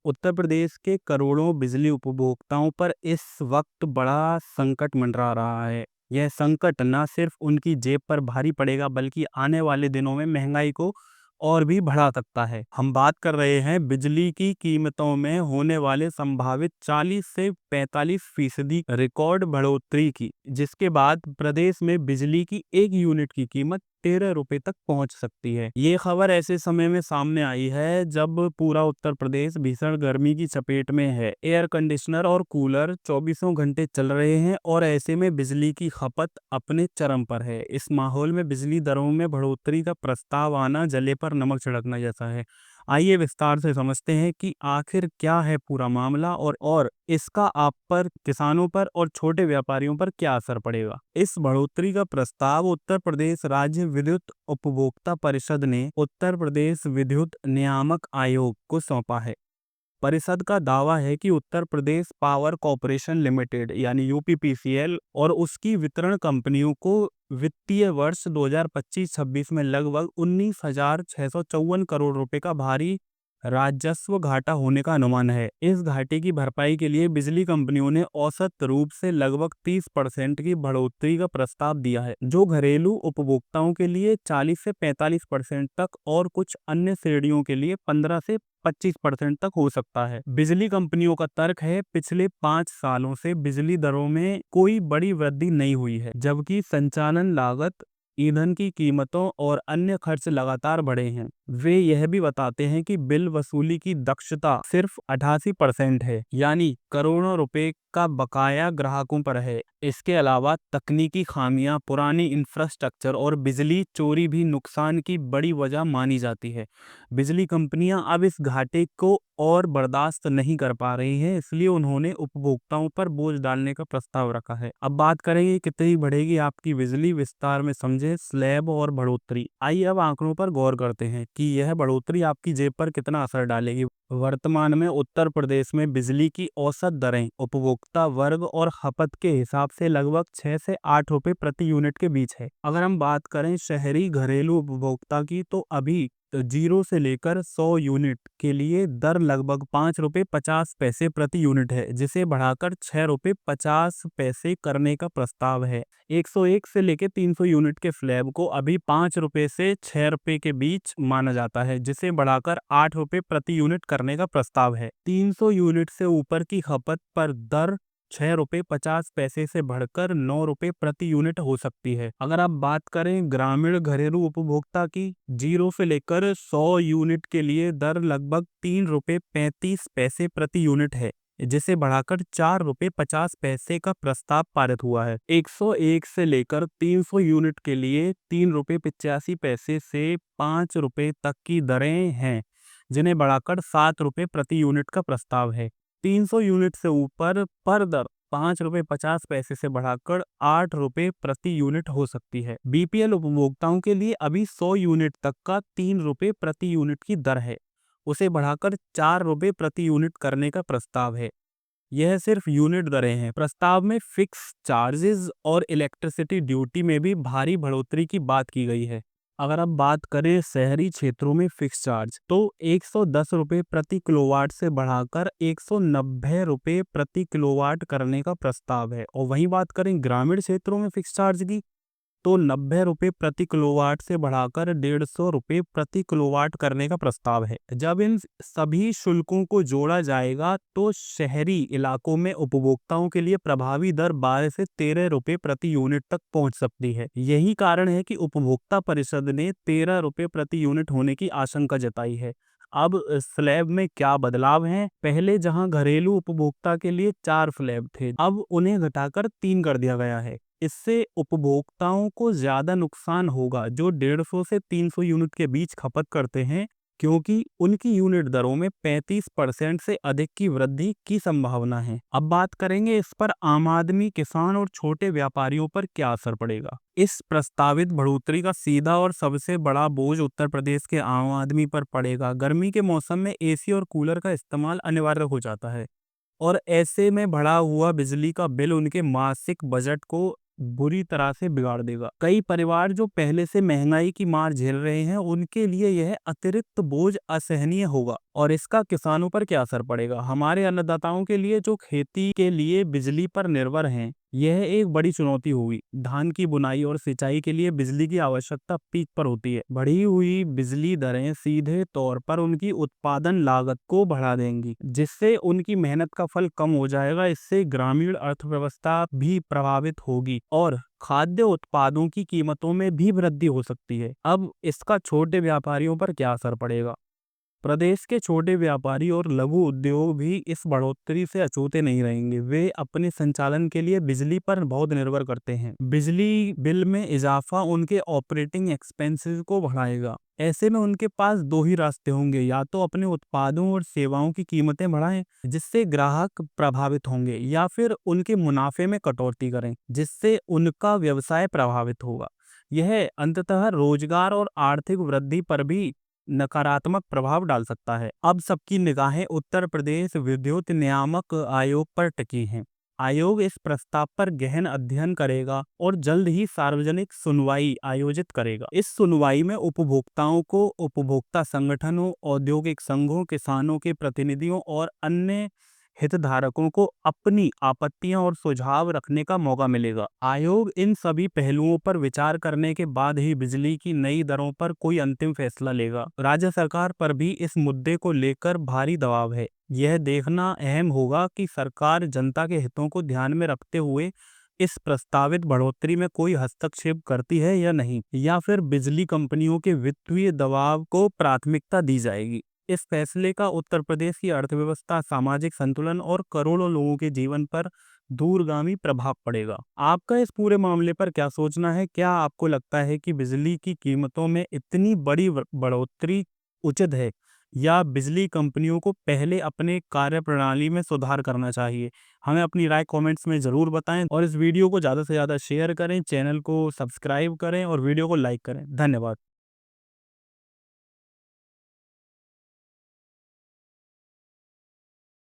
उत्तर प्रदेश के करोड़ों बिजली उपभोक्ताओं पर इस वक्त बड़ा संकट मंडरा रहा है। यह संकट न सिर्फ उनकी जेब पर भारी पड़ेगा बल्कि आने वाले दिनों में महंगाई को और भी बढ़ा सकता है। हम बात कर रहे हैं बिजली की कीमतों में होने वाले संभावित 40 से 45% रिकॉर्ड बढ़ोतरी की, जिसके बाद प्रदेश में बिजली की 1 यूनिट की कीमत 13 रुपए तक पहुंच सकती है। ये खबर ऐसे समय में सामने आई है जब पूरा उत्तर प्रदेश भीषण गर्मी की चपेट में है। एयर कंडीशनर और कूलर 24 घंटे चल रहे हैं और ऐसे में बिजली की खपत अपने चरम पर है। इस माहौल में बिजली दरों में बढ़ोतरी का प्रस्ताव आना जले पर नमक छिड़कना जैसा है। आइए विस्तार से समझते हैं कि आखिर क्या है पूरा मामला और इसका आप पर, किसानों पर और छोटे व्यापारियों पर क्या असर पड़ेगा। इस बढ़ोतरी का प्रस्ताव उत्तर प्रदेश राज्य विद्युत उपभोक्ता परिषद ने उत्तर प्रदेश विद्युत नियामक आयोग को सौंपा है। परिषद का दावा है कि Uttar Pradesh power corporation limited यानी यूपीपीसीएल और उसकी वितरण कंपनियों को वित्तीय वर्ष 2025-26 में लगभग 19,654 करोड़ रुपए का भारी राजस्व घाटा होने का अनुमान है। इस घाटे की भरपाई के लिए बिजली कंपनियों ने औसत रूप से लगभग 30% की बढ़ोतरी का प्रस्ताव दिया है, जो घरेलू उपभोक्ताओं के लिए 40 से 45% तक और कुछ अन्य श्रेणियों के लिए 15 से 25% तक हो सकता है। बिजली कंपनियों का तर्क है पिछले 5 सालों से बिजली दरों में कोई बड़ी वृद्धि नहीं हुई है, जबकि संचालन लागत, ईंधन की कीमतों और अन्य खर्च लगातार बढ़े हैं। वे यह भी बताते हैं कि बिल वसूली की दक्षता सिर्फ 88% है, यानी करोड़ों रुपए का बकाया ग्राहकों पर है। इसके अलावा तकनीकी खामियां, पुरानी इंफ्रास्ट्रक्चर और बिजली चोरी भी नुकसान की बड़ी वजह मानी जाती है। बिजली कंपनियां अब इस घाटे को और बर्दाश्त नहीं कर पा रही हैं, इसलिए उन्होंने उपभोक्ताओं पर बोझ डालने का प्रस्ताव रखा है। अब बात करेंगे कितनी बढ़ेगी आपकी बिजली, विस्तार में समझे स्लैब और बढ़ोतरी। आइए अब आंकड़ों पर गौर करते हैं कि यह बढ़ोतरी आपकी जेब पर कितना असर डालेगी। वर्तमान में उत्तर प्रदेश में बिजली की औसत दरें उपभोक्ता वर्ग और खपत के हिसाब से लगभग 6 से 8 रुपए प्रति यूनिट के बीच है। अगर हम बात करें शहरी घरेलू उपभोक्ता की, तो अभी 0 से लेकर 100 यूनिट के लिए दर लगभग 5 रुपए 50 पैसे प्रति यूनिट है, जिसे बढ़ाकर 6 रुपए 50 पैसे करने का प्रस्ताव है। 101 से लेकर 300 यूनिट के स्लैब को अभी 5 रुपए से 6 रुपए के बीच माना जाता है, जिसे बढ़ाकर 8 रुपए प्रति यूनिट करने का प्रस्ताव है। 300 यूनिट से ऊपर की खपत पर दर 6 रुपए 50 पैसे से बढ़कर 9 रुपए प्रति यूनिट हो सकती है। अगर आप बात करें ग्रामीण घरेलू उपभोक्ता की, 0 से लेकर 100 यूनिट के लिए दर लगभग 3 रुपए 35 पैसे प्रति यूनिट है, जिसे बढ़ाकर 4 रुपए 50 पैसे का प्रस्ताव पारित हुआ है। 101 से लेकर 300 यूनिट के लिए 3 रुपए 85 पैसे से 5 रुपए तक की दरें हैं, जिन्हें बढ़ाकर 7 रुपए प्रति यूनिट का प्रस्ताव है। 300 यूनिट से ऊपर पर दर 5 रुपए 50 पैसे से बढ़ाकर 8 रुपए प्रति यूनिट हो सकती है। बीपीएल उपभोक्ताओं के लिए अभी 100 यूनिट तक का 3 रुपए प्रति यूनिट की दर है, उसे बढ़ाकर 4 रुपए प्रति यूनिट करने का प्रस्ताव है। यह सिर्फ यूनिट दरें हैं। प्रस्ताव में फिक्स चार्जेस और इलेक्ट्रिसिटी ड्यूटी में भी भारी बढ़ोतरी की बात की गई है। अगर आप बात करें शहरी क्षेत्रों में फिक्स चार्ज, तो 110 रुपए प्रति किलोवाट से बढ़ाकर 190 रुपए प्रति किलोवाट करने का प्रस्ताव है। और वहीं बात करें ग्रामीण क्षेत्रों में फिक्स चार्ज की, तो 90 रुपए प्रति किलोवाट से बढ़ाकर 150 रुपए प्रति किलोवाट करने का प्रस्ताव है। जब इन सभी शुल्कों को जोड़ा जाएगा तो शहरी इलाकों में उपभोक्ताओं के लिए प्रभावी दर 12 से 13 रुपए प्रति यूनिट तक पहुंच सकती है। यही कारण है कि उपभोक्ता परिषद ने 13 रुपए प्रति यूनिट होने की आशंका जताई है। अब स्लैब में क्या बदलाव हैं? पहले जहां घरेलू उपभोक्ता के लिए 4 स्लैब थे, अब उन्हें घटाकर 3 कर दिया गया है। इससे उपभोक्ताओं को ज्यादा नुकसान होगा जो 150 से 300 यूनिट के बीच खपत करते हैं, क्योंकि उनकी यूनिट दरों में 35% से अधिक की वृद्धि की संभावना है। अब बात करेंगे इस पर आम आदमी, किसान और छोटे व्यापारियों पर क्या असर पड़ेगा। इस प्रस्तावित बढ़ोतरी का सीधा और सबसे बड़ा बोझ उत्तर प्रदेश के आम आदमी पर पड़ेगा। गर्मी के मौसम में एसी और कूलर का इस्तेमाल अनिवार्य हो जाता है और ऐसे में बढ़ा हुआ बिजली का बिल उनके मासिक बजट को बुरी तरह से बिगाड़ देगा। कई परिवार जो पहले से महंगाई की मार झेल रहे हैं, उनके लिए यह अतिरिक्त बोझ असहनीय होगा। और इसका किसानों पर क्या असर पड़ेगा? हमारे अन्नदाताओं के लिए जो खेती के लिए बिजली पर निर्भर हैं, यह एक बड़ी चुनौती होगी। धान की बुनाई और सिंचाई के लिए बिजली की आवश्यकता पीक पर होती है। बढ़ी हुई बिजली दरें सीधे तौर पर उनकी उत्पादन लागत को बढ़ा देंगी, जिससे उनकी मेहनत का फल कम हो जाएगा। इससे ग्रामीण अर्थव्यवस्था भी प्रभावित होगी और खाद्य उत्पादों की कीमतों में भी वृद्धि हो सकती है। अब इसका छोटे व्यापारियों पर क्या असर पड़ेगा? प्रदेश के छोटे व्यापारी और लघु उद्योग भी इस बढ़ोतरी से अछूते नहीं रहेंगे। वे अपने संचालन के लिए बिजली पर बहुत निर्भर करते हैं। बिजली बिल में इजाफा उनके ऑपरेटिंग एक्सपेंसेस को बढ़ाएगा। ऐसे में उनके पास दो ही रास्ते होंगे, या तो अपने उत्पादों और सेवाओं की कीमतें बढ़ाएं जिससे ग्राहक प्रभावित होंगे, या फिर उनके मुनाफे में कटौती करें जिससे उनका व्यवसाय प्रभावित होगा। यह अंततः रोजगार और आर्थिक वृद्धि पर भी नकारात्मक प्रभाव डाल सकता है। अब सबकी निगाहें उत्तर प्रदेश विद्युत नियामक आयोग पर टिकी हैं। आयोग इस प्रस्ताव पर गहन अध्ययन करेगा और जल्द ही सार्वजनिक सुनवाई आयोजित करेगा। इस सुनवाई में उपभोक्ताओं को उपभोक्ता संगठनों, औद्योगिक संघों, किसानों के प्रतिनिधियों और अन्य हितधारकों को अपनी आपत्तियां और सुझाव रखने का मौका मिलेगा। आयोग इन सभी पहलुओं पर विचार करने के बाद ही बिजली की नई दरों पर कोई अंतिम फैसला लेगा। राज्य सरकार पर भी इस मुद्दे को लेकर भारी दबाव है। यह देखना अहम होगा कि सरकार जनता के हितों को ध्यान में रखते हुए इस प्रस्तावित बढ़ोतरी में कोई हस्तक्षेप करती है या नहीं, या फिर बिजली कंपनियों के वित्तीय दबाव को प्राथमिकता दी जाएगी। इस फैसले का उत्तर प्रदेश की अर्थव्यवस्था, सामाजिक संतुलन और करोड़ों लोगों के जीवन पर दूरगामी प्रभाव पड़ेगा। आपका इस पूरे मामले पर क्या सोचना है? क्या आपको लगता है कि बिजली की कीमतों में इतनी बड़ी बढ़ोतरी उचित है, या बिजली कंपनियों को पहले अपने कार्यप्रणाली में सुधार करना चाहिए? हमें अपनी राय कमेंट्स में ज़रूर बताएं और इस वीडियो को ज़्यादा से ज़्यादा शेयर करें, चैनल को सब्सक्राइब करें और वीडियो को लाइक करें। धन्यवाद।